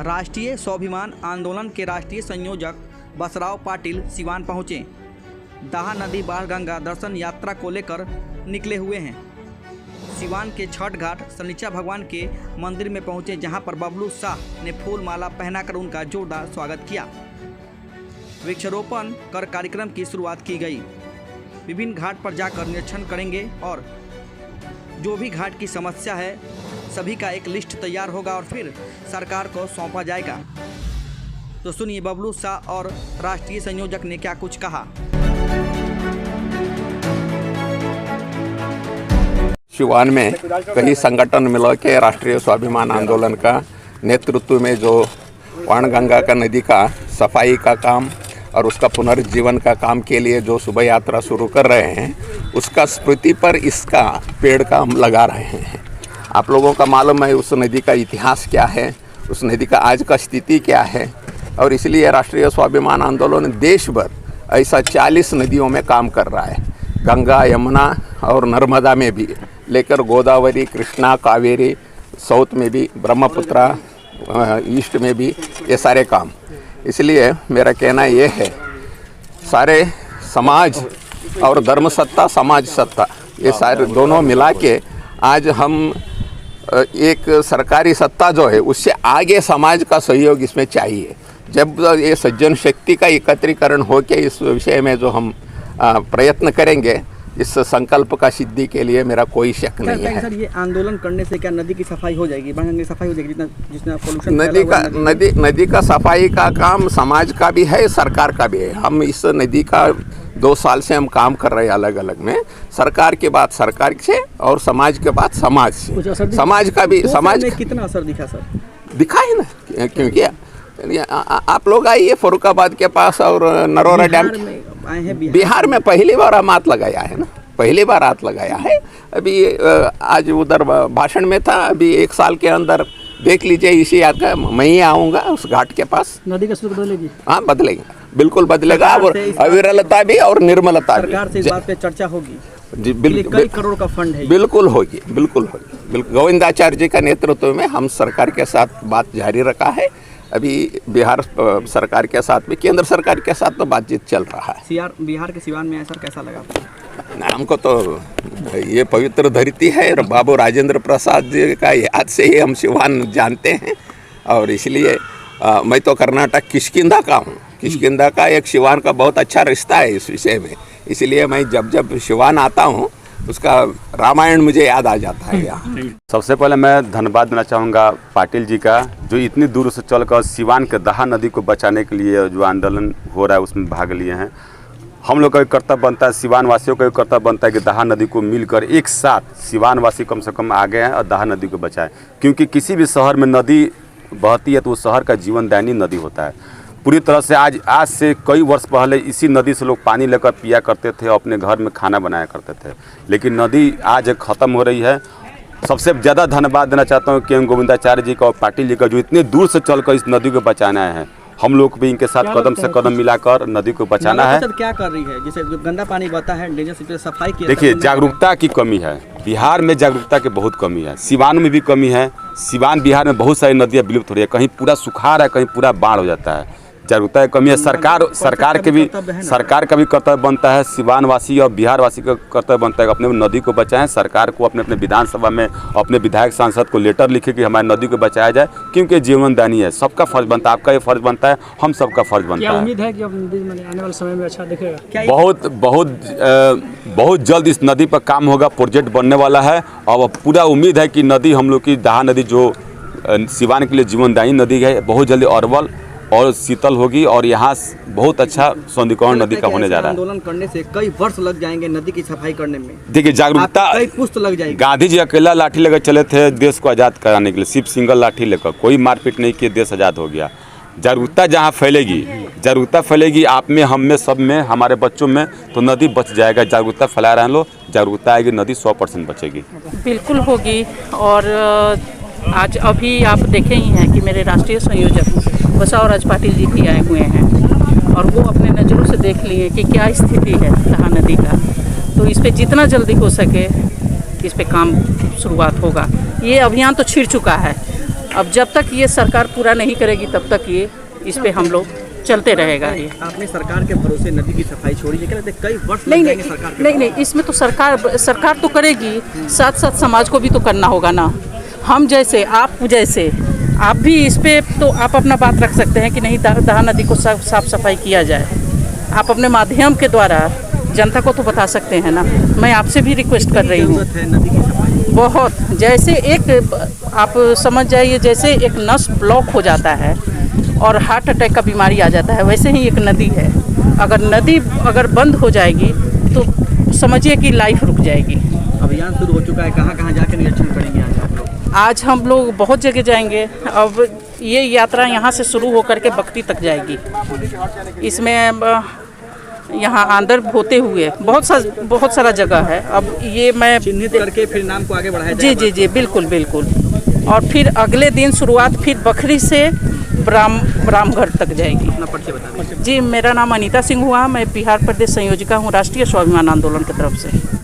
राष्ट्रीय स्वाभिमान आंदोलन के राष्ट्रीय संयोजक बसराव पाटिल सिवान पहुंचे। दाहा नदी बाढ़ गंगा दर्शन यात्रा को लेकर निकले हुए हैं। सिवान के छठ घाट शनिचर भगवान के मंदिर में पहुंचे, जहां पर बबलू शाह ने फूल माला पहनाकर उनका जोरदार स्वागत किया। वृक्षारोपण कर कार्यक्रम की शुरुआत की गई। विभिन्न घाट पर जाकर निरीक्षण करेंगे और जो भी घाट की समस्या है सभी का एक लिस्ट तैयार होगा और फिर सरकार को सौंपा जाएगा। तो सुनिए बबलू शाह और राष्ट्रीय संयोजक ने क्या कुछ कहा। सिवान में कई संगठन मिला के राष्ट्रीय स्वाभिमान आंदोलन का नेतृत्व में जो वाणगंगा का नदी का सफाई का काम और उसका पुनर्जीवन का काम के लिए जो शोभा यात्रा शुरू कर रहे हैं, उसका स्मृति पर इसका पेड़ का हम लगा रहे हैं। आप लोगों का मालूम है उस नदी का इतिहास क्या है, उस नदी का आज का स्थिति क्या है, और इसलिए राष्ट्रीय स्वाभिमान आंदोलन देश भर ऐसा 40 नदियों में काम कर रहा है। गंगा, यमुना और नर्मदा में भी लेकर गोदावरी, कृष्णा, कावेरी, साउथ में भी, ब्रह्मपुत्रा, ईस्ट में भी, ये सारे काम। इसलिए मेरा कहना ये है, सारे समाज और धर्म सत्ता, समाज सत्ता, ये सारे दोनों मिला के आज हम एक सरकारी सत्ता जो है उससे आगे समाज का सहयोग इसमें चाहिए। जब ये सज्जन शक्ति का एकत्रीकरण हो के इस विषय में जो हम प्रयत्न करेंगे, इस संकल्प का सिद्धि के लिए मेरा कोई शक नहीं है। सर, ये आंदोलन करने से क्या नदी की सफाई हो जाएगी, बाढ़ सफाई हो जाएगी? जितना पोल्यूशन नदी का सफाई का काम समाज का भी है, सरकार का भी है। हम इस नदी का 2 साल से हम काम कर रहे हैं अलग अलग में। सरकार के बाद सरकार से और समाज के बाद समाज से। समाज का भी, समाज में कितना असर दिखा सर? दिखा है ना, क्योंकि आप लोग आइए फरुखाबाद के पास और नरोरा डैम आए हैं। बिहार में पहली बार हम हाथ लगाया है ना, पहली बार हाथ लगाया है। अभी आज उधर भाषण में था, अभी 1 साल के अंदर देख लीजिए, इसी याद का मैं ही आऊँगा उस घाट के पास। नदी का स्वरूप बदलेगी? हाँ, बदलेगी, बिल्कुल बदलेगा। और अविरलता भी और निर्मलता भी। सरकार से इस बात पे चर्चा होगी जी, बिल्कुल। कई करोड़ का फंड है। बिल्कुल होगी, बिल्कुल होगी, बिल्कुल। गोविंदाचार्य जी का नेतृत्व में हम सरकार के साथ बात जारी रखा है। अभी बिहार सरकार के साथ भी, केंद्र सरकार के साथ तो बातचीत चल रहा है। बिहार के सिवान में सर कैसा लगा? हमको तो ये पवित्र धरती है और बाबू राजेंद्र प्रसाद जी का याद से ही हम सिवान जानते हैं। और इसलिए मैं तो कर्नाटक किष्किंधा का हूँ। किष्किंधा का एक सिवान का बहुत अच्छा रिश्ता है इस विषय में। इसलिए मैं जब सिवान आता हूँ उसका रामायण मुझे याद आ जाता है यहाँ। सबसे पहले मैं धन्यवाद देना चाहूँगा पाटिल जी का, जो इतनी दूर से चलकर सिवान के दाहा नदी को बचाने के लिए जो आंदोलन हो रहा है उसमें भाग लिए हैं। हम लोग का एक कर्तव्य बनता है, सिवान वासियों का एक कर्तव्य बनता है कि दाहा नदी को मिलकर एक साथ सिवान वासी कम से कम आगे हैं और दाहा नदी को बचाएं। क्योंकि किसी भी शहर में नदी बहती है तो उस शहर का जीवनदायिनी नदी होता है। पूरी तरह से आज से कई वर्ष पहले इसी नदी से लोग पानी लेकर पिया करते थे, अपने घर में खाना बनाया करते थे। लेकिन नदी आज ख़त्म हो रही है। सबसे ज़्यादा धन्यवाद देना चाहता हूँ के गोविंदाचार्य जी का और पाटिल जी का, जो इतने दूर से चलकर इस नदी को बचाना है। हम लोग भी इनके साथ कदम से कदम मिलाकर नदी को बचाना है। क्या कर रही है? जैसे गंदा पानी बहता है, सफाई की। देखिए, जागरूकता की कमी है। बिहार में जागरूकता की बहुत कमी है, सिवान में भी कमी है। सिवान बिहार में बहुत सारी नदियाँ विलुप्त हो रही है, कहीं पूरा सुखाड़ है, कहीं पूरा बाढ़ हो जाता है। जागरूकता की कमी है। सरकार का भी कर्तव्य बनता है, सिवान वासी और बिहार वासी का कर्तव्य बनता है अपने नदी को बचाएं। सरकार को अपने विधानसभा में अपने विधायक सांसद को लेटर लिखे कि हमारी नदी को बचाया जाए, क्योंकि जीवनदायिनी है। सबका फर्ज बनता है, आपका ये फर्ज बनता है, हम सबका फर्ज बनता है। उम्मीद है कि आने वाले समय में अच्छा दिखेगा? बहुत जल्द इस नदी पर काम होगा, प्रोजेक्ट बनने वाला है। और पूरा उम्मीद है कि नदी, हम लोग की दाहा नदी जो सिवान के लिए जीवनदायिनी नदी है, बहुत जल्दी अरवल और शीतल होगी और यहाँ बहुत अच्छा सौंदर्यीकरण नदी का होने जा रहा है। आंदोलन करने से कई वर्ष लग जाएंगे नदी की सफाई करने में। देखिए, जागरूकता कई पुस्त लग जाएगी। गांधी जी अकेला लाठी लेकर चले थे देश को आज़ाद कराने के लिए, सिर्फ सिंगल लाठी लेकर, कोई मारपीट नहीं किए, देश आज़ाद हो गया। जागरूकता जहाँ फैलेगी आप में, हम में, सब में, हमारे बच्चों में, तो नदी बच जाएगा। जागरूकता फैला रहे हैं लोग, जागरूकता आएगी, नदी 100% बचेगी। बिल्कुल होगी। और आज अभी आप देखे ही हैं कि मेरे राष्ट्रीय संयोजक बसराव पाटिल जी भी आए हुए हैं और वो अपने नज़रों से देख लिए कि क्या स्थिति है दाहा नदी का। तो इस पे जितना जल्दी हो सके इस पे काम शुरुआत होगा। ये अभियान तो छिड़ चुका है, अब जब तक ये सरकार पूरा नहीं करेगी तब तक ये इस पे हम लोग चलते रहेगा ये। आपने सरकार के भरोसे नदी की सफाई छोड़ी, लेकिन कहते कई वर्ष लग नहीं जाएंगे नहीं सरकार के नहीं नहीं, इसमें तो सरकार तो करेगी, साथ साथ समाज को भी तो करना होगा ना। हम जैसे आप जैसे आप भी इस पे तो आप अपना बात रख सकते हैं कि नहीं दहा नदी को साफ सफाई किया जाए। आप अपने माध्यम के द्वारा जनता को तो बता सकते हैं ना। मैं आपसे भी रिक्वेस्ट कर रही हूँ, जरूरत है नदी की सफाई। बहुत, जैसे एक आप समझ जाइए जैसे एक नस ब्लॉक हो जाता है और हार्ट अटैक का बीमारी आ जाता है, वैसे ही एक नदी है। अगर नदी बंद हो जाएगी तो समझिए कि लाइफ रुक जाएगी। अभियान शुरू हो चुका है, कहाँ कहाँ जाकर निरीक्षण करेंगे आज आप लोग? आज हम लोग बहुत जगह जाएंगे। अब ये यात्रा यहाँ से शुरू होकर के बख्ती तक जाएगी। इसमें यहाँ आंदर होते हुए बहुत सारा जगह है। अब ये मैं चिन्हित करके फिर नाम को आगे बढ़ाया जी जाएगा। जी जी बिल्कुल बिल्कुल। और फिर अगले दिन शुरुआत फिर बखरी से रामगढ़ तक जाएगी। अपना परिचय बता दीजिए। जी, मेरा नाम अनीता सिंह हुआ, मैं बिहार प्रदेश संयोजिका हूँ राष्ट्रीय स्वाभिमान आंदोलन की तरफ से।